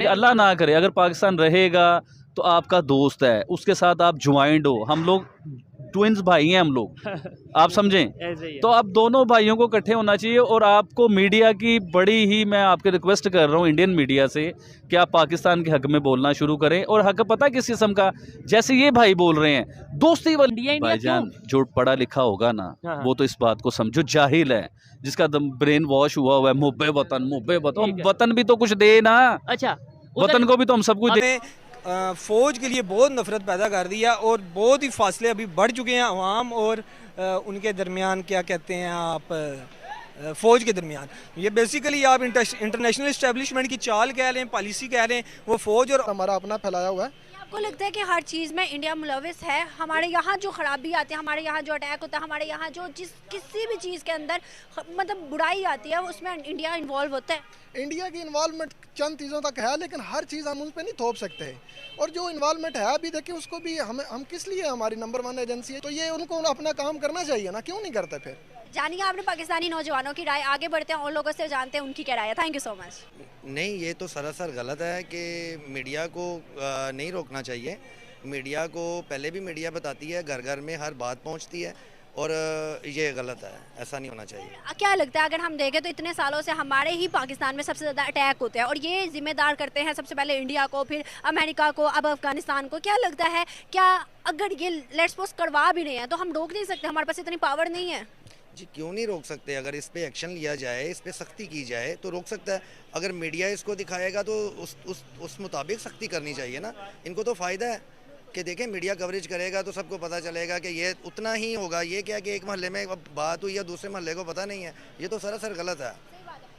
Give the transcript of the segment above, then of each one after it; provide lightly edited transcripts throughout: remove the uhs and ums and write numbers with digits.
अल्लाह ना करे अगर पाकिस्तान रहेगा तो आपका दोस्त है, उसके साथ आप ज्वाइंट हो, हम लोग ट्विंस भाई हैं हम लोग, आप समझें। तो अब दोनों भाइयों को इकट्ठे होना चाहिए। और आपको मीडिया की बड़ी ही मैं आपके रिक्वेस्ट कर रहा हूँ इंडियन मीडिया से कि आप पाकिस्तान के हक में बोलना शुरू करें। और हक पता किस किस्म का, जैसे ये भाई बोल रहे हैं दोस्ती वाली, भाईजान जो पढ़ा लिखा होगा ना वो तो इस बात को समझो, जाहिल है जिसका ब्रेन वॉश हुआ है, मुब्बे वतन, वतन भी तो कुछ दे ना। अच्छा, वतन को भी तो हम सब कुछ दे। फ़ौज के लिए बहुत नफरत पैदा कर दिया और बहुत ही फासले अभी बढ़ चुके हैं अवाम और उनके दरमियान, क्या कहते हैं आप, फ़ौज के दरमियान। ये बेसिकली आप इंटरनेशनल इस्टेब्लिशमेंट की चाल कह लें, पॉलिसी कह लें, वो फ़ौज और हमारा अपना फैलाया हुआ है। आपको लगता है कि हर चीज़ में इंडिया मुलविस है? हमारे यहाँ जो खराबी आती है, हमारे यहाँ जो अटैक होता है, हमारे यहाँ जो किसी भी चीज़ के अंदर मतलब बुराई आती है उसमें इंडिया इन्वॉल्व होता है? इंडिया की इन्वॉल्वमेंट चंद चीज़ों तक है, लेकिन हर चीज़ हम उस पर नहीं थोप सकते। और जो इन्वॉल्वमेंट है अभी देखिए उसको भी हम किस लिए, हमारी नंबर 1 एजेंसी है, तो ये उनको अपना काम करना चाहिए ना, क्यों नहीं करते फिर? जानिए आपने पाकिस्तानी नौजवानों की राय, आगे बढ़ते हैं और लोगों से जानते हैं उनकी क्या राय है। Thank you so much. नहीं, ये तो सरासर गलत है कि मीडिया को नहीं रोकना चाहिए। मीडिया को पहले भी मीडिया बताती है, घर घर में हर बात पहुंचती है और ये गलत है, ऐसा नहीं होना चाहिए। क्या लगता है अगर हम देखें तो इतने सालों से हमारे ही पाकिस्तान में सबसे ज़्यादा अटैक होते हैं और ये जिम्मेदार करते हैं सबसे पहले इंडिया को, फिर अमेरिका को, अब अफगानिस्तान को। क्या लगता है क्या अगर ये लेट्स सपोज करवा भी नहीं है तो हम रोक नहीं सकते? हमारे पास इतनी पावर नहीं है? जी क्यों नहीं रोक सकते? अगर इस पे एक्शन लिया जाए, इस पे सख्ती की जाए तो रोक सकता है। अगर मीडिया इसको दिखाएगा तो उस मुताबिक सख्ती करनी चाहिए ना। इनको तो फ़ायदा है कि देखें मीडिया कवरेज करेगा तो सबको पता चलेगा कि ये उतना ही होगा। ये क्या कि एक मोहल्ले में बात हुई या दूसरे मोहल्ले को पता नहीं है, ये तो सरासर गलत है।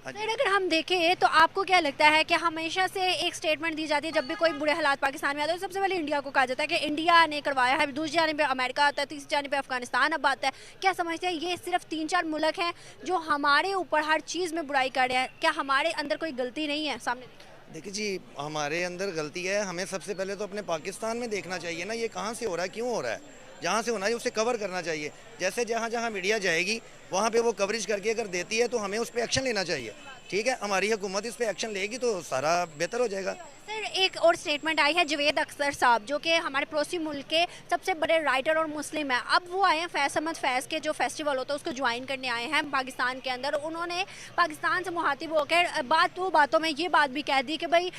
सर अगर हम देखें तो आपको क्या लगता है कि हमेशा से एक स्टेटमेंट दी जाती है जब भी कोई बुरे हालात पाकिस्तान में आते हैं तो सबसे पहले इंडिया को कहा जाता है कि इंडिया ने करवाया है, दूसरी जाने पे अमेरिका आता है, तीसरी जाने पे अफगानिस्तान अब आता है। क्या समझते हैं ये सिर्फ 3-4 मुल्क हैं जो हमारे ऊपर हर चीज़ में बुराई कर रहे हैं? क्या हमारे अंदर कोई गलती नहीं है? सामने देखिए जी, हमारे अंदर गलती है। हमें सबसे पहले तो अपने पाकिस्तान में देखना चाहिए ना, ये कहाँ से हो रहा है, क्यों हो रहा है। जहाँ से होना है उसे कवर करना चाहिए। जैसे जहाँ जहाँ मीडिया जाएगी वहाँ पे वो कवरेज करके अगर देती है तो हमें उस पर एक्शन लेना चाहिए। ठीक है, हमारी हुकूमत इस पर एक्शन लेगी तो सारा बेहतर हो जाएगा। सर एक और स्टेटमेंट आई है जवेद अख्तर साहब जो कि हमारे पड़ोसी मुल्क के सबसे बड़े राइटर और मुस्लिम हैं। अब वो आए हैं फैज़ अहमद फैज़ के जो फेस्टिवल होता है उसको ज्वाइन करने आए हैं पाकिस्तान के अंदर। उन्होंने पाकिस्तान से मुखातिब होकर बातों में ये बात भी कह दी कि भाई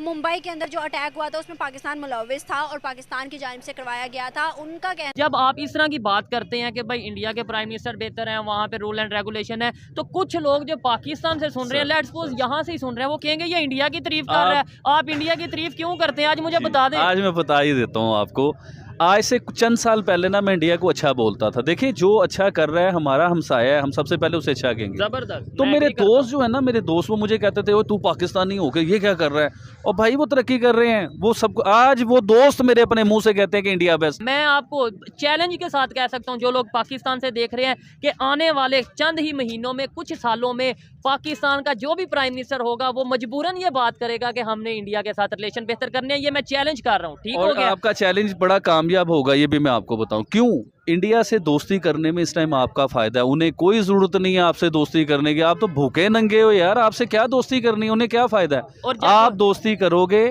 मुंबई के अंदर जो अटैक हुआ था उसमें पाकिस्तान मुलविस था और पाकिस्तान की जानिब से करवाया गया था। उनका कहना, जब आप इस तरह की बात करते हैं कि भाई इंडिया के प्राइम मिनिस्टर बेहतर हैं, वहाँ पे रूल एंड रेगुलेशन है, तो कुछ लोग जो पाकिस्तान से सुन रहे हैं, लेट्स सपोज यहाँ से ही सुन रहे हैं, वो कहेंगे ये इंडिया की तारीफ कर रहा है। आप इंडिया की तारीफ क्यों करते हैं? आज मुझे बता दें। आज मैं बता ही देता हूँ आपको। आज से चंद साल पहले ना मैं इंडिया को अच्छा बोलता था। देखिए जो अच्छा कर रहा है हमारा हमसाया है, हम सबसे पहले उसे अच्छा कहेंगे। जबरदस्त। तो मेरे दोस्त जो है ना, मेरे दोस्त वो मुझे कहते थे वो तू पाकिस्तानी होकर ये क्या कर रहा है, और भाई वो तरक्की कर रहे हैं, वो सब आज वो दोस्त मेरे अपने मुंह से कहते हैं कि इंडिया बेस्ट। मैं आपको चैलेंज के साथ कह सकता हूँ जो लोग पाकिस्तान से देख रहे हैं कि आने वाले चंद ही महीनों में, कुछ सालों में पाकिस्तान का जो भी प्राइम मिनिस्टर होगा वो मजबूरन ये बात करेगा कि हमने इंडिया के साथ रिलेशन बेहतर करने हैं। ये मैं चैलेंज कर रहा हूँ। ठीक हो गया? आपका चैलेंज बड़ा कामयाब होगा, ये भी मैं आपको बताऊं क्यों। इंडिया से दोस्ती करने में इस टाइम आपका फायदा है। उन्हें कोई जरूरत नहीं है आपसे दोस्ती करने की। आप तो भूखे नंगे हो यार, आपसे क्या दोस्ती करनी है, उन्हें क्या फायदा है। आप दोस्ती करोगे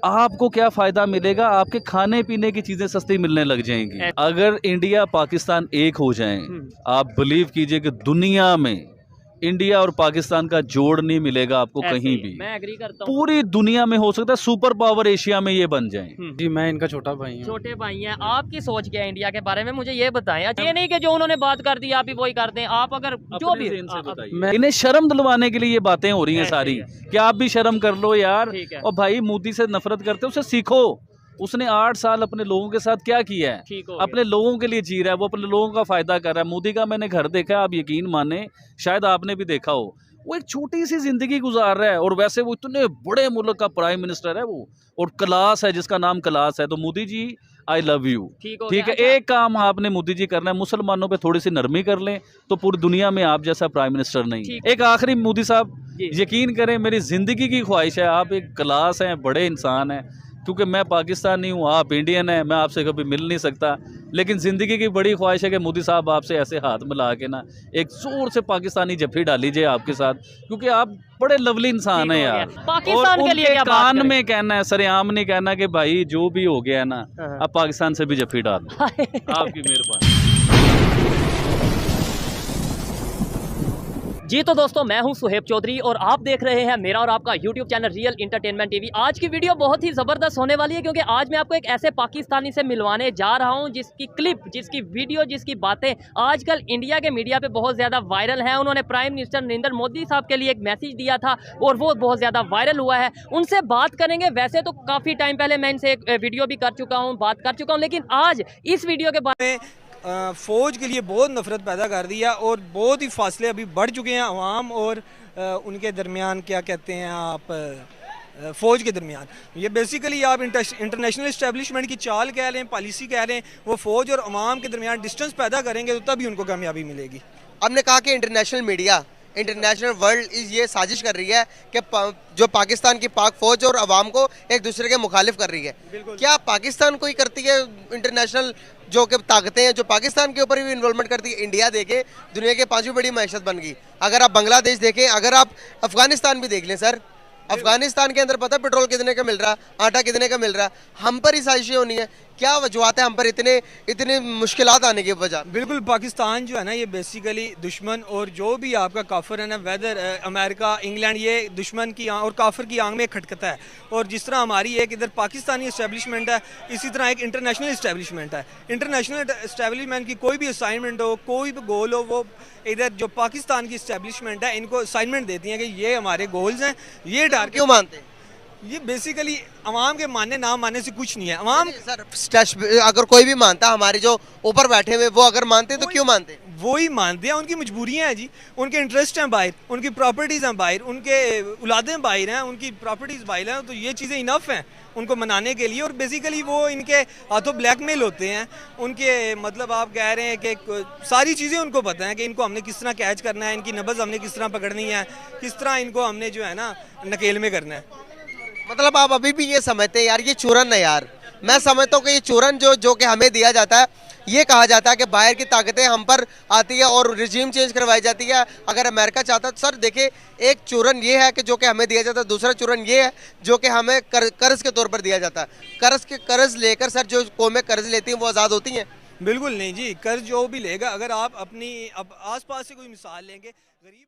आपको क्या फायदा मिलेगा? आपके खाने पीने की चीजें सस्ती मिलने लग जाएंगी। अगर इंडिया पाकिस्तान एक हो जाएं, आप बिलीव कीजिए कि दुनिया में इंडिया और पाकिस्तान का जोड़ नहीं मिलेगा आपको कहीं भी। मैं एग्री करता हूँ। पूरी दुनिया में हो सकता है सुपर पावर एशिया में ये बन जाएं। जी मैं इनका छोटा भाई हूँ। छोटे भाई हैं। आपकी सोच क्या है इंडिया के बारे में, मुझे ये बताएं। ये नहीं कि जो उन्होंने बात कर दी आप भी वही कर दें। आप अगर जो भी इन्हें शर्म दिलवाने के लिए ये बातें हो रही हैं सारी कि आप भी शर्म कर लो यार। और भाई मोदी से नफरत करते हो, उससे सीखो। उसने 8 साल अपने लोगों के साथ क्या किया है, अपने लोगों के लिए जी रहा है, वो अपने लोगों का फायदा कर रहा है। मोदी का मैंने घर देखा है, आप यकीन माने, शायद आपने भी देखा हो। वो एक छोटी सी जिंदगी गुजार रहा है और वैसे वो इतने बड़े मुल्क का प्राइम मिनिस्टर है वो, और क्लास है जिसका नाम क्लास है। तो Modi ji I love you. ठीक है, एक काम आपने मोदी जी करना है, मुसलमानों पे थोड़ी सी नरमी कर लें तो पूरी दुनिया में आप जैसा प्राइम मिनिस्टर नहीं। एक आखिरी मोदी साहब, यकीन करें मेरी जिंदगी की ख्वाहिश है, आप एक क्लास हैं, बड़े इंसान हैं, क्योंकि मैं पाकिस्तानी हूँ, आप इंडियन हैं, मैं आपसे कभी मिल नहीं सकता, लेकिन ज़िंदगी की बड़ी ख्वाहिश है कि मोदी साहब आपसे ऐसे हाथ मिला के ना एक जोर से पाकिस्तानी जफ्फी डाली जाए आपके साथ, क्योंकि आप बड़े लवली इंसान हैं यार। पाकिस्तान और के लिए उनके क्या बात कान करें? में कहना है, सरेआम नहीं कहना कि भाई जो भी हो गया है ना, अब पाकिस्तान से भी जफ्फी डाल दो। आपकी मेहरबानी। जी तो दोस्तों, मैं हूं सुहेब चौधरी और आप देख रहे हैं मेरा और आपका YouTube channel real entertainment TV. आज की वीडियो बहुत ही ज़बरदस्त होने वाली है, क्योंकि आज मैं आपको एक ऐसे पाकिस्तानी से मिलवाने जा रहा हूं जिसकी क्लिप, जिसकी वीडियो, जिसकी बातें आजकल इंडिया के मीडिया पे बहुत ज़्यादा वायरल हैं। उन्होंने प्राइम मिनिस्टर नरेंद्र मोदी साहब के लिए एक मैसेज दिया था और वो बहुत ज़्यादा वायरल हुआ है। उनसे बात करेंगे। वैसे तो काफ़ी टाइम पहले मैं इनसे एक वीडियो भी कर चुका हूँ, बात कर चुका हूँ, लेकिन आज इस वीडियो के बाद फ़ौज के लिए बहुत नफ़रत पैदा कर दिया और बहुत ही फासले अभी बढ़ चुके हैं अवाम और उनके दरमियान, क्या कहते हैं आप, फ़ौज के दरमियान। ये बेसिकली आप इंटरनेशनल इस्टेब्लिशमेंट की चाल कह लें, पॉलिसी कह लें, वो फ़ौज और अवाम के दरमियान डिस्टेंस पैदा करेंगे तो तभी उनको कामयाबी मिलेगी। हमने कहा कि इंटरनेशनल मीडिया, इंटरनेशनल वर्ल्ड ये साजिश कर रही है कि जो पाकिस्तान की पाक फौज और अवाम को एक दूसरे के मुखालिफ कर रही है। क्या पाकिस्तान कोई करती है इंटरनेशनल जो कि ताकतें हैं जो पाकिस्तान के ऊपर भी इन्वॉल्वमेंट करती है? इंडिया देखें, दुनिया की 5वीं बड़ी मैशत बन गई। अगर आप बांग्लादेश देखें, अगर आप अफगानिस्तान भी देख लें सर, अफगानिस्तान के अंदर पता है पेट्रोल कितने का मिल रहा, आटा कितने का मिल रहा। हम पर ही साजिशें होनी है। क्या वजूहत है हम पर इतने मुश्किलात आने की वजह? बिल्कुल, पाकिस्तान जो है ना, ये बेसिकली दुश्मन और जो भी आपका काफिर है ना, वेदर अमेरिका, इंग्लैंड, ये दुश्मन की और काफिर की आंख में खटकता है। और जिस तरह हमारी एक इधर पाकिस्तानी इस्टेब्लिशमेंट है, इसी तरह एक इंटरनेशनल इस्टेब्लिशमेंट है। इंटरनेशनल इस्टेब्लिशमेंट की कोई भी असाइनमेंट हो, कोई भी गोल हो, वो इधर जो पाकिस्तान की इस्टेब्लिशमेंट है इनको असाइनमेंट देती है कि ये हमारे गोल्स हैं, ये टारगेट। क्यों मानते हैं? ये बेसिकली अवाम के मानने ना मानने से कुछ नहीं है। अवाम सर अगर कोई भी मानता, हमारे जो ऊपर बैठे हुए वो अगर मानते तो क्यों मानते? वो ही मानते हैं, उनकी मजबूरियां हैं जी, उनके इंटरेस्ट हैं बाहर, उनकी प्रॉपर्टीज़ हैं बाहर, उनके औलादें बाहर हैं, उनकी प्रॉपर्टीज़ बाहर हैं, तो ये चीज़ें इनफ हैं उनको मनाने के लिए। और बेसिकली वो इनके हाथों ब्लैकमेल होते हैं उनके, मतलब आप कह रहे हैं कि सारी चीज़ें उनको पता है कि इनको हमने किस तरह कैच करना है, इनकी नब्ज़ हमने किस तरह पकड़नी है, किस तरह इनको हमने जो है ना नकेल में करना है। मतलब आप अभी भी ये समझते हैं यार ये चूरन है? यार मैं समझता हूँ कि ये चूरन जो कि हमें दिया जाता है, ये कहा जाता है कि बाहर की ताकतें हम पर आती है और रिजीम चेंज करवाई जाती है। अगर अमेरिका चाहता है, सर देखिए, एक चूरन ये है कि जो कि हमें दिया जाता है, दूसरा चूरन ये है जो कि हमें कर्ज के तौर पर दिया जाता है। कर्ज लेकर सर जो कौमें कर्ज लेती हैं वो आज़ाद होती हैं? बिल्कुल नहीं जी, कर्ज जो भी लेगा, अगर आप अपनी अब आस पास से कोई मिसाल लेंगे, गरीब